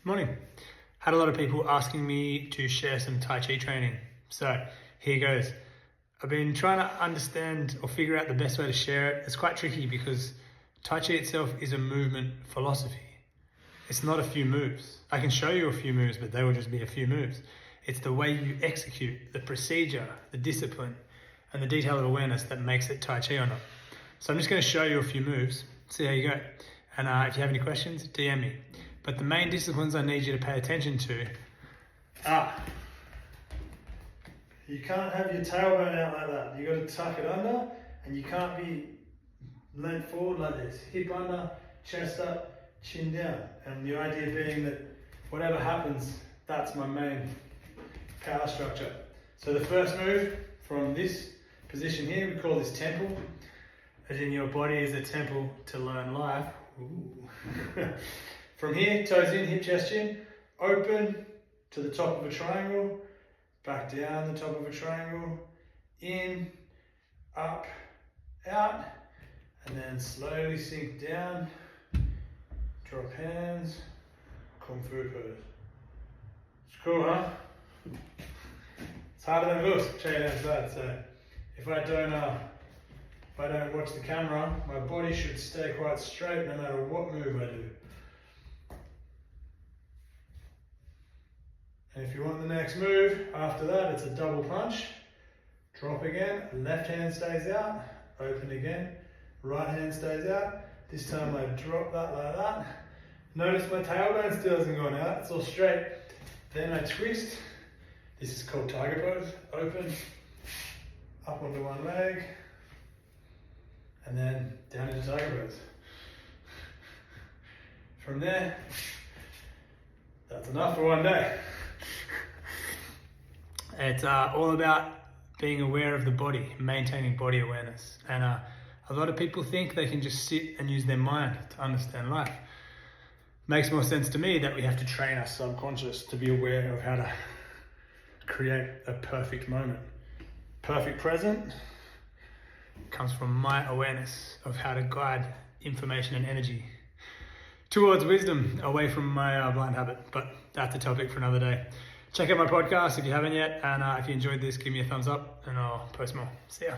Morning. Had a lot of people asking me to share some Taichi training. So here goes. I've been trying to understand or figure out the best way to share it. It's quite tricky because Taichi itself is a movement philosophy. It's not a few moves. I can show you a few moves, but they will just be a few moves. It's the way you execute, the procedure, the discipline, and the detail of awareness that makes it Taichi or not. So I'm just going to show you a few moves, see how you go. And if you have any questions, DM me. But the main disciplines I need you to pay attention to are, you can't have your tailbone out like that. You got to tuck it under, and you can't be leant forward like this. Hip under, chest up, chin down. And the idea being that whatever happens, that's my main power structure. So the first move from this position here, we call this temple, as in your body is a temple to learn life. Ooh. From here, toes in, hip, chest, chin, open to the top of a triangle, back down the top of a triangle, in, up, out, and then slowly sink down, drop hands, Kung Fu pose. It's cool, huh? It's harder than it looks, check it outside. So if I don't watch the camera, my body should stay quite straight no matter what move I do. And if you want the next move, after that, it's a double punch. Drop again, left hand stays out, open again, right hand stays out. This time I drop that like that. Notice my tailbone still hasn't gone out, it's all straight. Then I twist. This is called tiger pose. Open, up onto one leg, and then down into tiger pose. From there, that's enough for one day. It's all about being aware of the body, maintaining body awareness. And a lot of people think they can just sit and use their mind to understand life. Makes more sense to me that we have to train our subconscious to be aware of how to create a perfect moment. Perfect present comes from my awareness of how to guide information and energy towards wisdom, away from my blind habit. But that's a topic for another day. Check out my podcast if you haven't yet, and if you enjoyed this, give me a thumbs up and I'll post more. See ya.